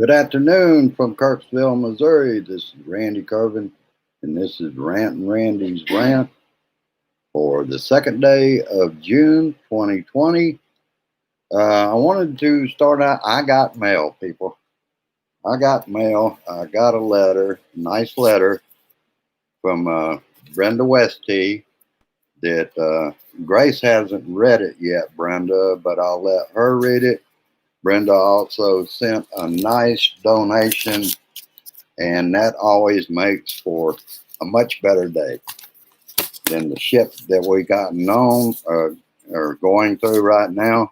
Good afternoon from Kirksville, Missouri. This is Randy Curvin, and this is Rant and Randy's Rant for the second day of June 2020. I wanted to start out. I got mail, people. I got mail. I got a letter, nice letter from Brenda Westy that Grace hasn't read it yet, Brenda, but I'll let her read it. Brenda also sent a nice donation, and that always makes for a much better day than the shit that we gotten on or going through right now.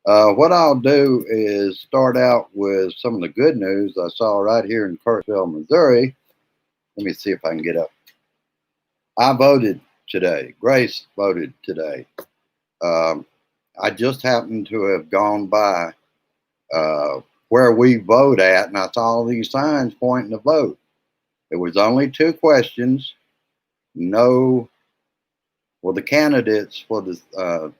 What I'll do is start out with some of the good news I saw right here in Kirksville, Missouri. Let me see if I can get up. I voted today. Grace voted today. I just happened to have gone by where we vote at, and I saw all these signs pointing to vote. It was only two questions. No, well, the candidates for the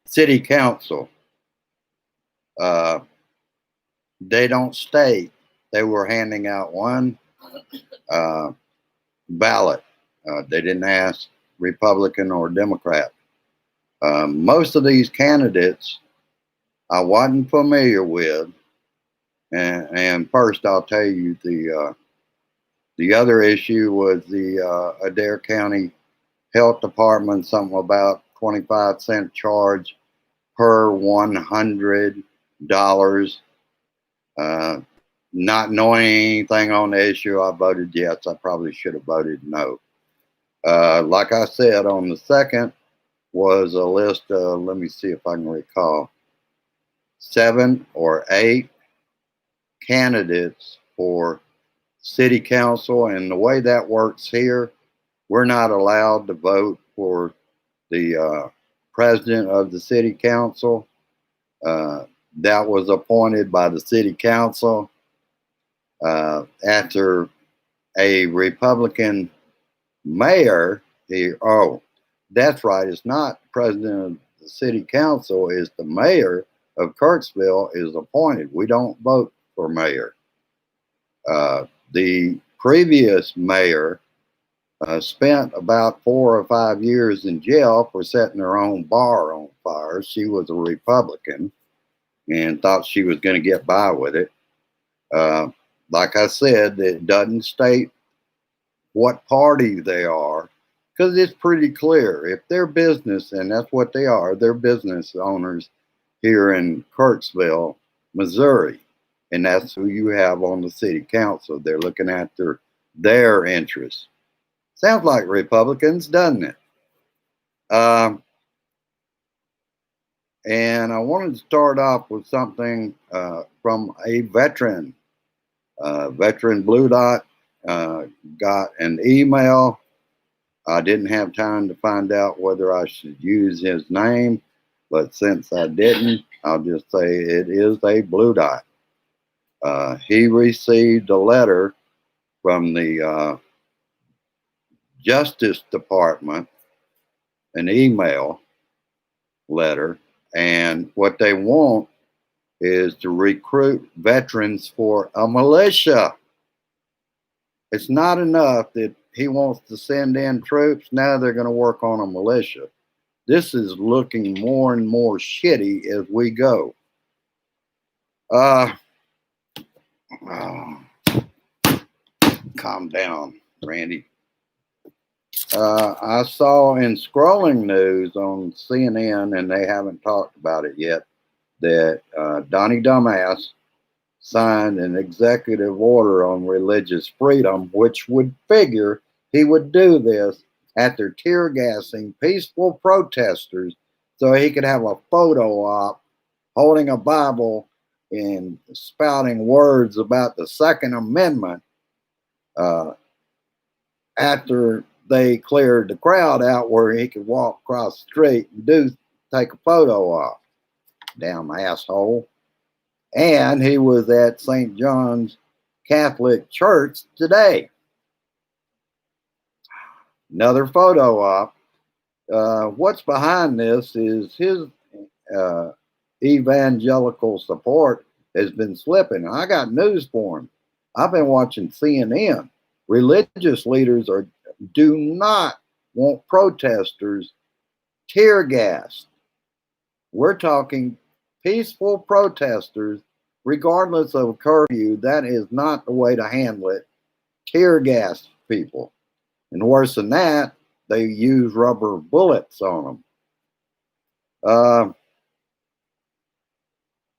city council, they don't state. They were handing out one ballot. They didn't ask Republican or Democrat. Most of these candidates I wasn't familiar with, and first I'll tell you the other issue was the Adair County Health Department, something about 25-cent charge per $100. Not knowing anything on the issue, I voted yes. I probably should have voted no. Like I said, on the second was a list of, let me see if I can recall, 7 or 8 candidates for city council. And the way that works here, we're not allowed to vote for the president of the city council. That was appointed by the city council after a Republican mayor. Oh, that's right. It's not president of the city council. It's the mayor of Kirksville is appointed. We don't vote for mayor. The previous mayor spent about 4 or 5 years in jail for setting her own bar on fire. She was a Republican and thought she was going to get by with it. Like I said, it doesn't state what party they are, because it's pretty clear. If they're business, and that's what they are, they're business owners here in Kirksville, Missouri. And that's who you have on the city council. They're looking after their interests. Sounds like Republicans, doesn't it? And I wanted to start off with something from a veteran. Veteran Blue Dot got an email. I didn't have time to find out whether I should use his name, but since I didn't, I'll just say it is a Blue Dot. He received a letter from the Justice Department, an email letter, and what they want is to recruit veterans for a militia. It's not enough that he wants to send in troops. Now they're going to work on a militia. This is looking more and more shitty as we go. Calm down, Randy. I saw in scrolling news on CNN, and they haven't talked about it yet, that Donnie Dumbass signed an executive order on religious freedom, which would figure he would do this after tear gassing peaceful protesters so he could have a photo op holding a Bible and spouting words about the Second Amendment after they cleared the crowd out where he could walk across the street and take a photo op. Damn asshole. And he was at St. John's Catholic Church today. Another photo op. What's behind this is his evangelical support has been slipping. I got news for him. I've been watching CNN. Religious leaders do not want protesters tear gassed. We're talking peaceful protesters, regardless of curfew. That is not the way to handle it. Tear gas people. And worse than that, they use rubber bullets on them.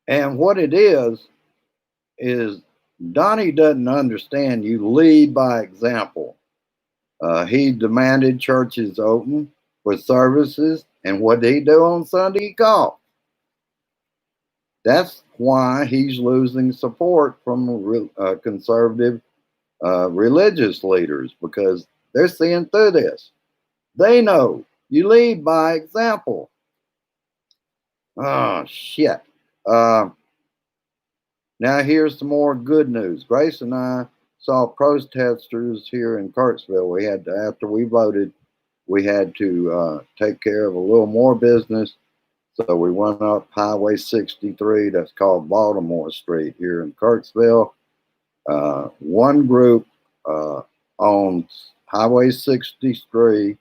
And what it is Donnie doesn't understand you lead by example. He demanded churches open for services, and what did he do on Sunday? He called. That's why he's losing support from conservative religious leaders, because they're seeing through this. They know you lead by example. Oh, shit. Now here's some more good news. Grace and I saw protesters here in Kirksville. We had to, after we voted, we had to take care of a little more business. So we went up Highway 63, that's called Baltimore Street here in Kirksville. One group owns Highway 63,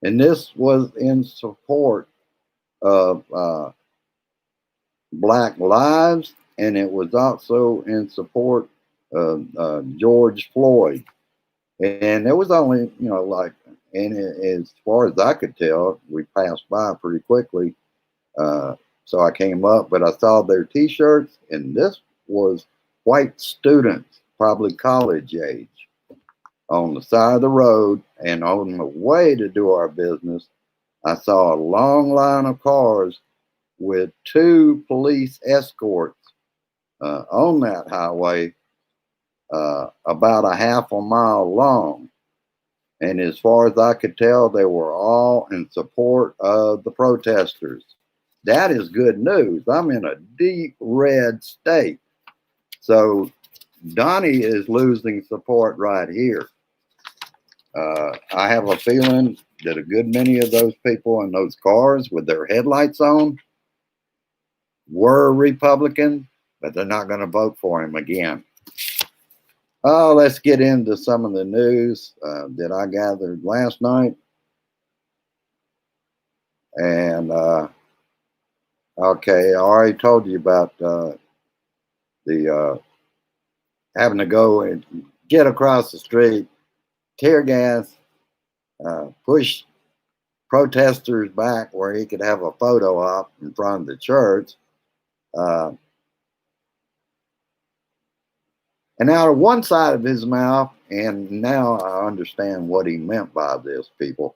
and this was in support of Black lives, and it was also in support of George Floyd. And it was only, as far as I could tell, we passed by pretty quickly. So I came up, but I saw their t-shirts, and this was white students, probably college age, on the side of the road. And on the way to do our business, I saw a long line of cars with 2 police escorts on that highway, about a half a mile long. And as far as I could tell, they were all in support of the protesters. That is good news. I'm in a deep red state. So Donnie is losing support right here. I have a feeling that a good many of those people in those cars with their headlights on were Republican, but they're not going to vote for him again. Oh, let's get into some of the news that I gathered last night. And okay, I already told you about the having to go and get across the street, tear gas, push protesters back where he could have a photo op in front of the church. And out of one side of his mouth, and now I understand what he meant by this, people.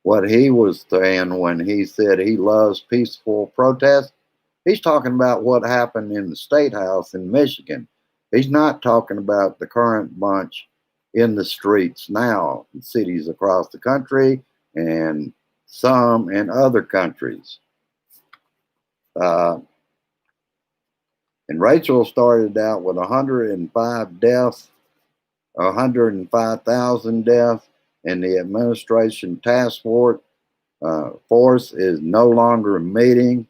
What he was saying when he said he loves peaceful protest, he's talking about what happened in the State House in Michigan. He's not talking about the current bunch in the streets now in cities across the country and some in other countries. And Rachel started out with 105 deaths, 105,000 deaths, and the administration task force is no longer meeting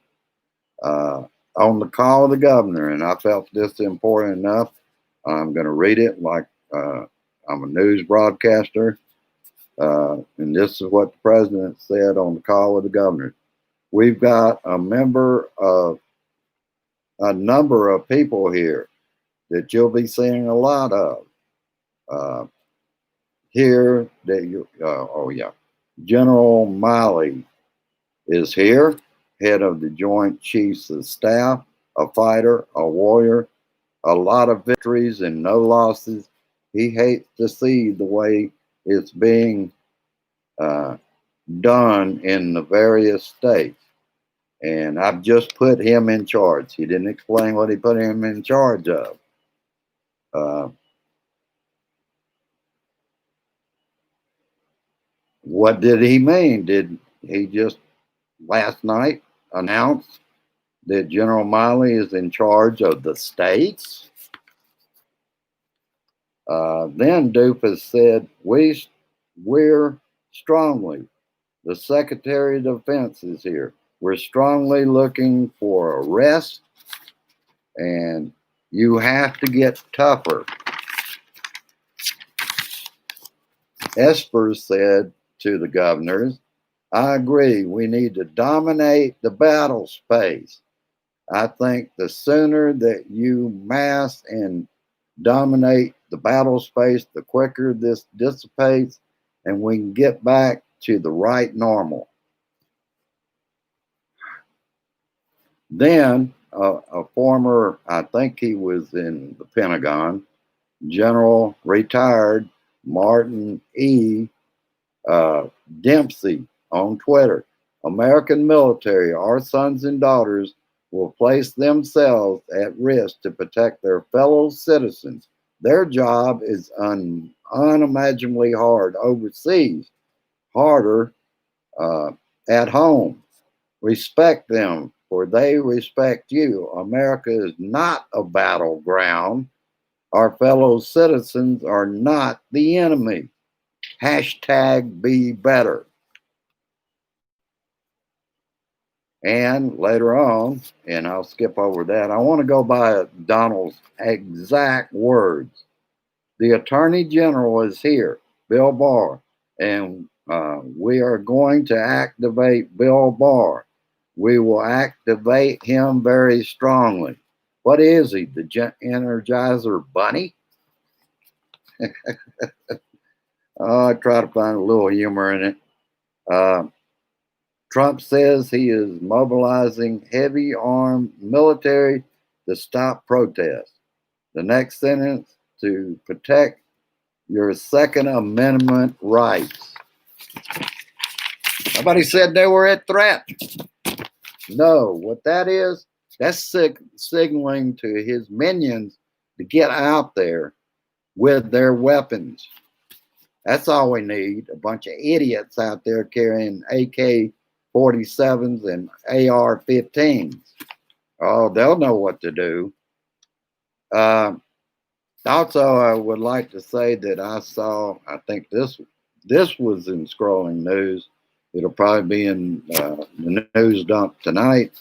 on the call of the governor. And I felt this important enough. I'm going to read it like I'm a news broadcaster. And this is what the president said on the call of the governor. We've got a number of people here that you'll be seeing a lot of. Here, General Miley is here, head of the Joint Chiefs of Staff, a fighter, a warrior, a lot of victories and no losses. He hates to see the way it's being done in the various states. And I've just put him in charge. He didn't explain what he put him in charge of. What did he mean? Did he just last night announce that General Miley is in charge of the states? Then Doofus said, we're strongly, the Secretary of Defense is here. We're strongly looking for arrest and You have to get tougher. Esper said to the governors, I agree, we need to dominate the battle space. I think the sooner that you mass and dominate the battle space, the quicker this dissipates and we can get back to the right normal. Then a former, I think he was in the Pentagon, General retired Martin E. Dempsey on Twitter. American military, our sons and daughters, will place themselves at risk to protect their fellow citizens. Their job is unimaginably hard overseas, harder at home. Respect them, for they respect you. America is not a battleground. Our fellow citizens are not the enemy. Hashtag be better. And later on, and I'll skip over that, I want to go by Donald's exact words. The Attorney General is here, Bill Barr, and we are going to activate Bill Barr. We will activate him very strongly. What is he, the Energizer Bunny? I try to find a little humor in it. Trump says he is mobilizing heavy armed military to stop protests. The next sentence, to protect your Second Amendment rights. Nobody said they were a threat. No, what that is, that's signaling to his minions to get out there with their weapons. That's all we need, a bunch of idiots out there carrying AK-47s and AR-15s. Oh, they'll know what to do. Also, I would like to say that I saw, I think this was in scrolling news. It'll probably be in the news dump tonight.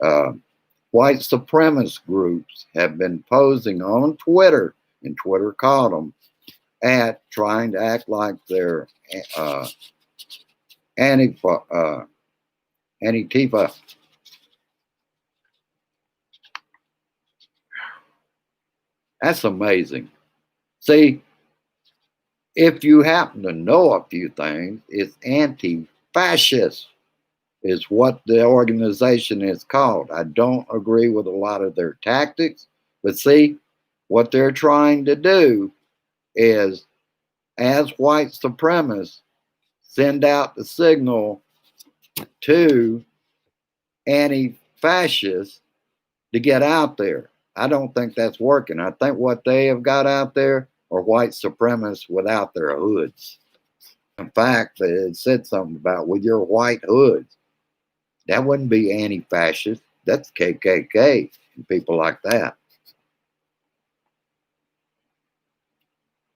White supremacist groups have been posing on Twitter, and Twitter caught them, at trying to act like they're Antifa. That's amazing. See, if you happen to know a few things, it's anti-fascist is what the organization is called. I don't agree with a lot of their tactics, but see, what they're trying to do is, as white supremacists, send out the signal to anti-fascists to get out there. I don't think that's working. I think what they have got out there are white supremacists without their hoods. In fact, it said something about with your white hoods. That wouldn't be anti-fascist. That's KKK and people like that.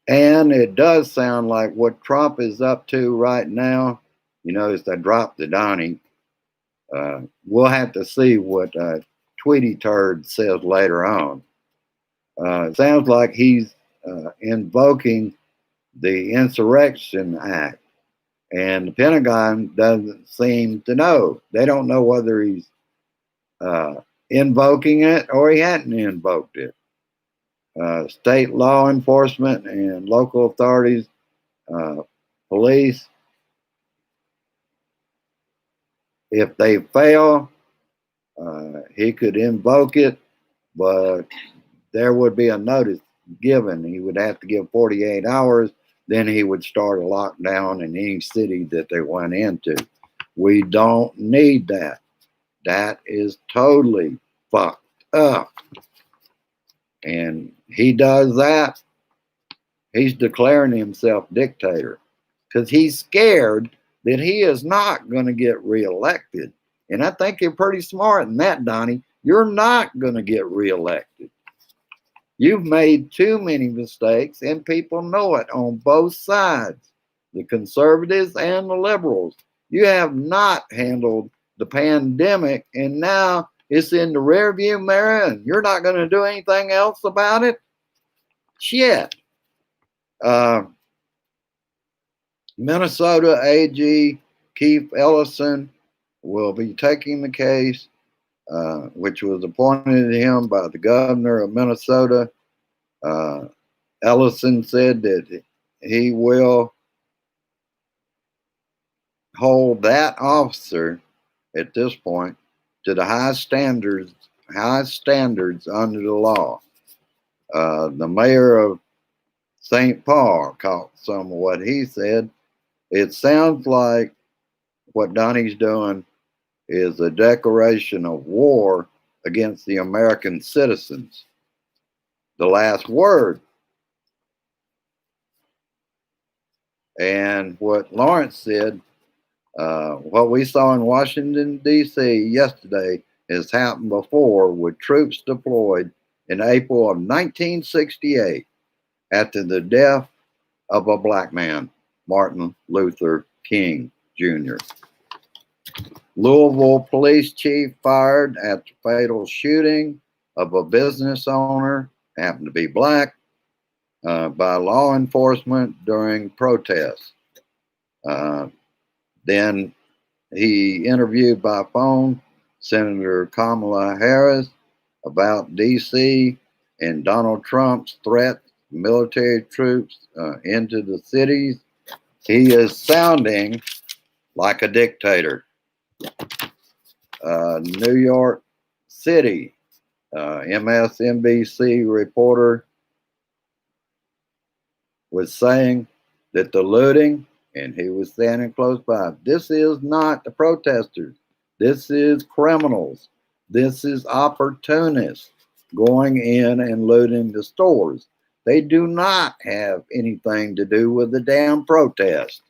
And it does sound like what Trump is up to right now. You notice I dropped the Donnie. We'll have to see what Tweety Turd says later on. It sounds like he's invoking the Insurrection Act. And the Pentagon doesn't seem to know. They don't know whether he's invoking it or he hadn't invoked it. State law enforcement and local authorities, police, if they fail, he could invoke it, but there would be a notice given. He would have to give 48 hours. Then he would start a lockdown in any city that they went into. We don't need that. That is totally fucked up. And he does that, he's declaring himself dictator because he's scared that he is not going to get reelected. And I think you're pretty smart in that, Donnie. You're not going to get reelected. You've made too many mistakes, and people know it on both sides, the conservatives and the liberals. You have not handled the pandemic, and now It's in the rearview mirror and you're not going to do anything else about it? Shit. Minnesota AG Keith Ellison will be taking the case, which was appointed to him by the governor of Minnesota. Ellison said that he will hold that officer at this point to the highest standards under the law. The mayor of St. Paul caught some of what he said. It sounds like what Donnie's doing is a declaration of war against the American citizens. The last word. And what Lawrence said, what we saw in Washington, D.C. yesterday has happened before with troops deployed in April of 1968 after the death of a black man, Martin Luther King Jr. Louisville police chief fired after fatal shooting of a business owner, happened to be black, by law enforcement during protests. Then he interviewed by phone Senator Kamala Harris about D.C. and Donald Trump's threat military troops into the cities. He is sounding like a dictator. New York City, MSNBC reporter was saying that the looting, and he was standing close by, this is not the protesters. This is criminals. This is opportunists going in and looting the stores. They do not have anything to do with the damn protest.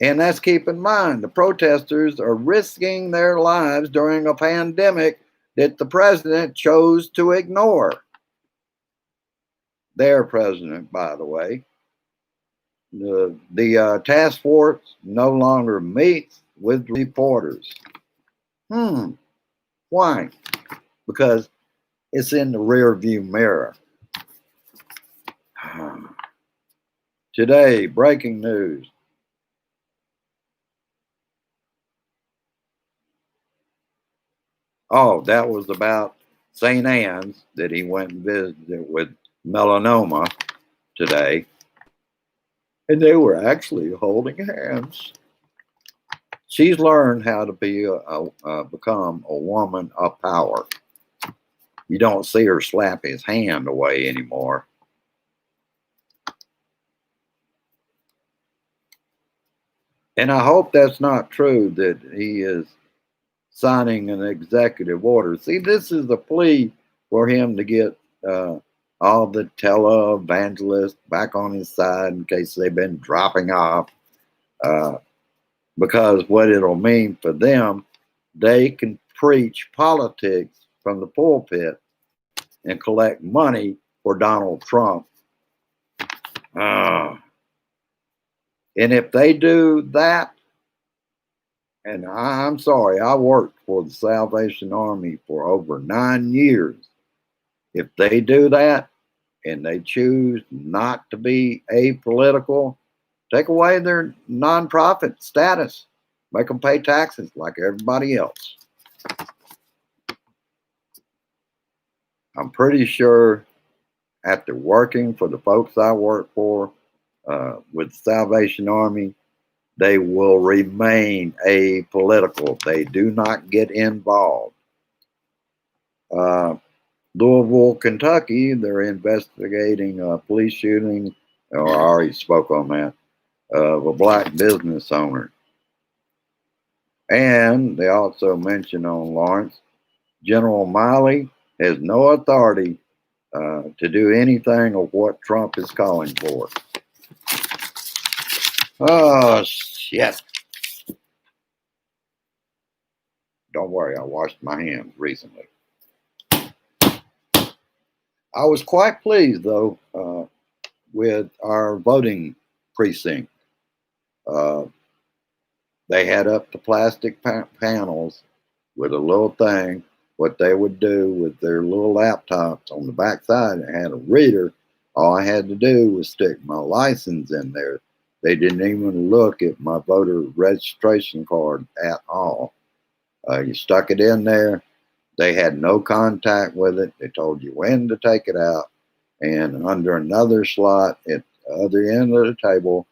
And let's keep in mind, the protesters are risking their lives during a pandemic that the president chose to ignore. Their president, by the way. The task force no longer meets with reporters. Why? Because it's in the rear view mirror. Today, breaking news. Oh, that was about St. Anne's that he went and visited with melanoma today. And they were actually holding hands. She's learned how to become a woman of power. You don't see her slap his hand away anymore. And I hope that's not true, that he is signing an executive order. See, this is a plea for him to get all the televangelists back on his side in case they've been dropping off. Because what it'll mean for them, they can preach politics from the pulpit and collect money for Donald Trump. And if they do that, and I'm sorry, I worked for the Salvation Army for over 9 years. If they do that and they choose not to be apolitical, take away their nonprofit status, make them pay taxes like everybody else. I'm pretty sure after working for the folks I work for with the Salvation Army, they will remain apolitical. They do not get involved. Louisville, Kentucky, they're investigating a police shooting, or I already spoke on that, of a black business owner. And they also mention on Lawrence, General Miley has no authority to do anything of what Trump is calling for. Oh, shit. Don't worry, I washed my hands recently. I was quite pleased, though, with our voting precinct. they had up the plastic panels with a little thing. What they would do with their little laptops on the back side, it had a reader. All I had to do was stick my license in there. They didn't even look at my voter registration card at all. You stuck it in there. They had no contact with it. They told you when to take it out. And under another slot at the other end of the table,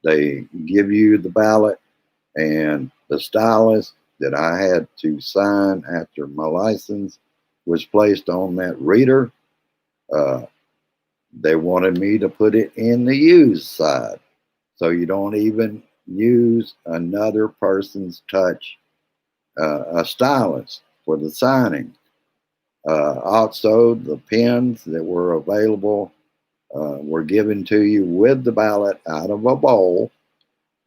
they give you the ballot and the stylus that I had to sign after my license was placed on that reader. Uh, they wanted me to put it in the use side. So you don't even use another person's touch, a stylus for the signing. Also, the pens that were available were given to you with the ballot out of a bowl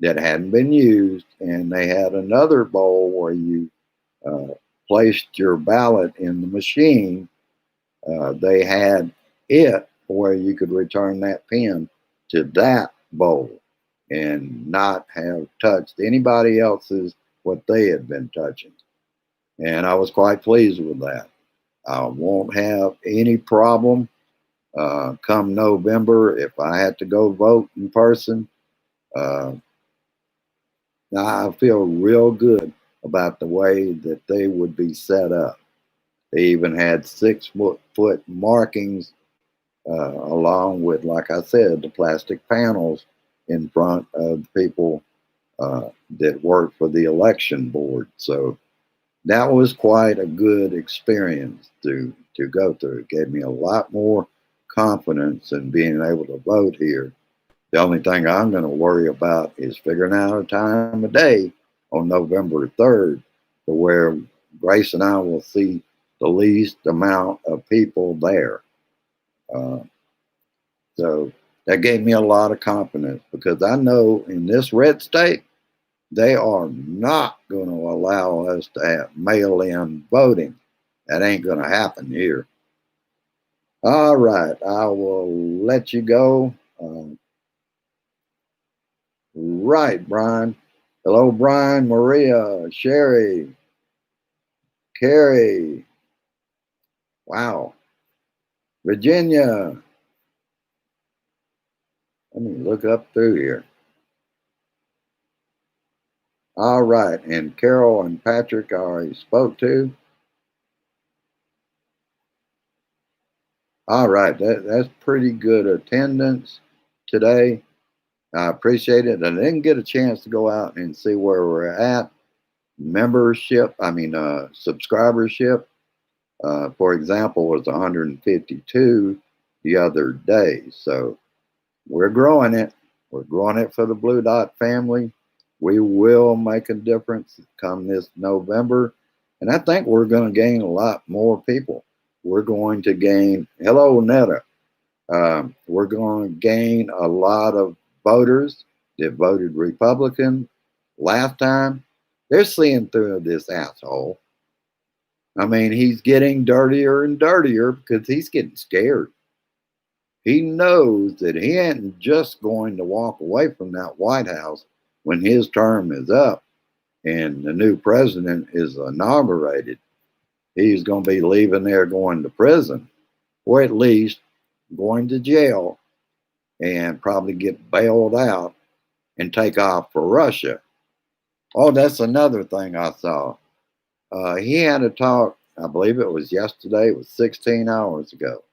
that hadn't been used, and they had another bowl where you uh, placed your ballot in the machine. They had it where you could return that pen to that bowl and not have touched anybody else's what they had been touching. And I was quite pleased with that. I won't have any problem come November if I had to go vote in person. Uh, I feel real good about the way that they would be set up. They even had 6 foot markings along with, like I said, the plastic panels in front of people that work for the election board. So that was quite a good experience to go through. It gave me a lot more confidence in being able to vote here. The only thing I'm going to worry about is figuring out a time of day on November 3rd to where Grace and I will see the least amount of people there. Uh, so that gave me a lot of confidence because I know in this red state, they are not going to allow us to have mail-in voting. That ain't going to happen here. All right, I will let you go. Right, Brian. Hello, Brian, Maria, Sherry, Carrie. Wow. Virginia. Let me look up through here. All right. And Carol and Patrick I already spoke to. All right. That's pretty good attendance today. I appreciate it. I didn't get a chance to go out and see where we're at. Subscribership, for example, was 152 the other day. So we're growing it. We're growing it for the Blue Dot family. We will make a difference come this November. And I think we're going to gain a lot more people. We're going to gain, hello, Netta. We're going to gain a lot of voters that voted Republican last time. They're seeing through this asshole. I mean, he's getting dirtier and dirtier because he's getting scared. He knows that he ain't just going to walk away from that White House when his term is up and the new president is inaugurated. He's going to be leaving there going to prison, or at least going to jail and probably get bailed out and take off for Russia. Oh, that's another thing I saw. He had a talk, I believe it was yesterday, it was 16 hours ago,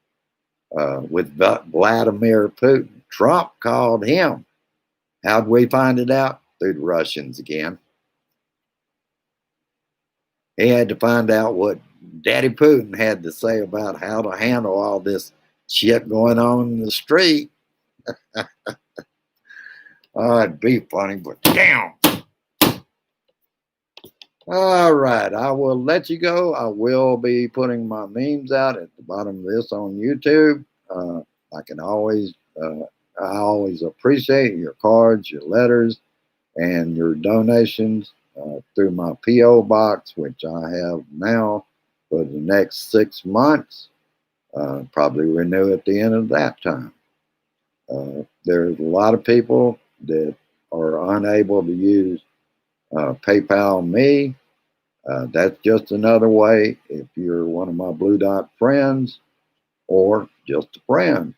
with Vladimir Putin. Trump called him. How'd we find it out? Through the Russians again. He had to find out what Daddy Putin had to say about how to handle all this shit going on in the street. Oh, it'd be funny, but damn. All right, I will let you go. I will be putting my memes out at the bottom of this on YouTube. I always appreciate your cards, your letters, and your donations through my P.O. box, which I have now for the next 6 months. Probably renew at the end of that time. There's a lot of people that are unable to use PayPal me. That's just another way if you're one of my Blue Dot friends or just a friend.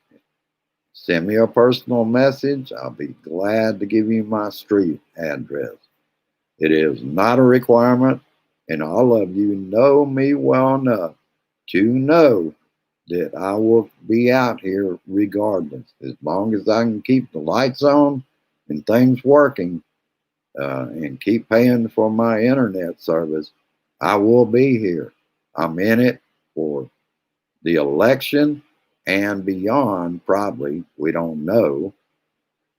Send me a personal message. I'll be glad to give you my street address. It is not a requirement, and all of you know me well enough to know that I will be out here regardless. As long as I can keep the lights on and things working and keep paying for my internet service, I will be here. I'm in it for the election and beyond, probably. We don't know,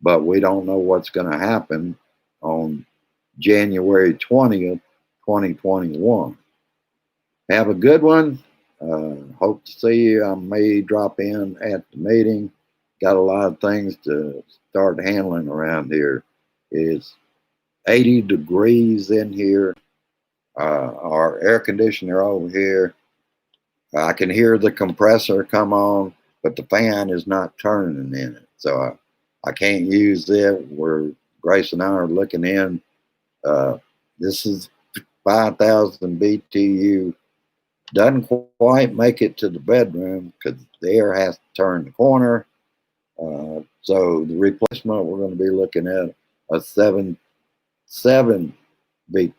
but we don't know what's going to happen on January 20th, 2021. Have a good one. Hope to see you. I may drop in at the meeting. Got a lot of things to start handling around here. It's 80 degrees in here. Our air conditioner over here, I can hear the compressor come on, but the fan is not turning in it. So I can't use it. Grace and I are looking in. This is 5,000 BTU. Doesn't quite make it to the bedroom because the air has to turn the corner. So the replacement, we're going to be looking at a 7,000 BTU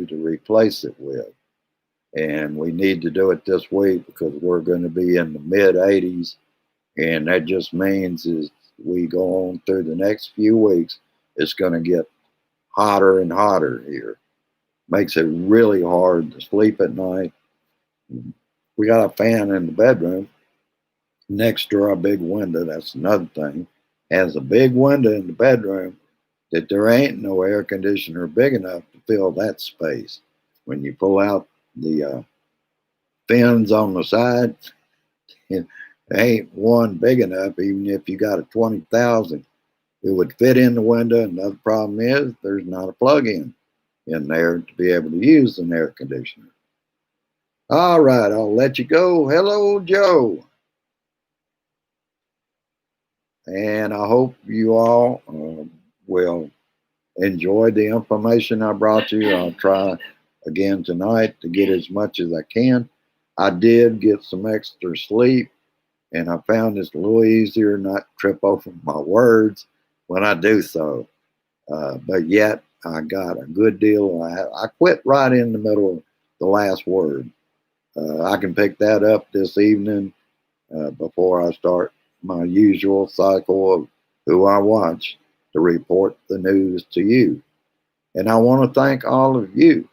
to replace it with. And we need to do it this week because we're going to be in the mid 80s. And that just means as we go on through the next few weeks, it's going to get hotter and hotter here. Makes it really hard to sleep at night. We got a fan in the bedroom next to our big window. That's another thing. Has a big window in the bedroom that there ain't no air conditioner big enough to fill that space. When you pull out the fins on the side, there ain't one big enough. Even if you got a 20,000, it would fit in the window. Another problem is there's not a plug-in in there to be able to use an air conditioner. All right, I'll let you go. Hello, Joe. And I hope you all will enjoy the information I brought you. I'll try again tonight to get as much as I can. I did get some extra sleep, and I found it's a little easier not to trip over my words when I do so. But yet, I got a good deal. I quit right in the middle of the last word. I can pick that up this evening before I start my usual cycle of who I watch to report the news to you. And I want to thank all of you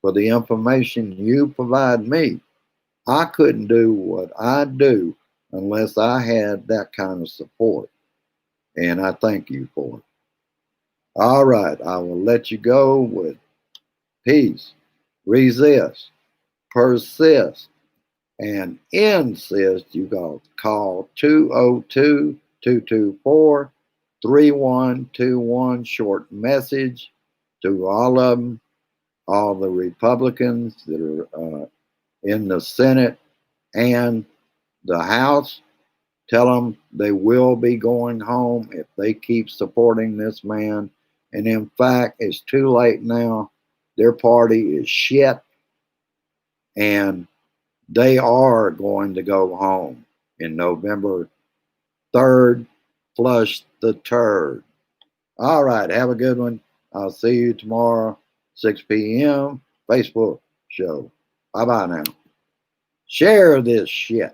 for the information you provide me. I couldn't do what I do unless I had that kind of support. And I thank you for it. All right, I will let you go with peace, resist, persist, and insist. You got to call 202-224-3121, short message to all of them, all the Republicans that are in the Senate and the House. Tell them they will be going home if they keep supporting this man. And in fact, it's too late now. Their party is shit. And they are going to go home in November 3rd. Flush the turd. All right. Have a good one. I'll see you tomorrow, 6 p.m. Facebook show. Bye-bye now. Share this shit.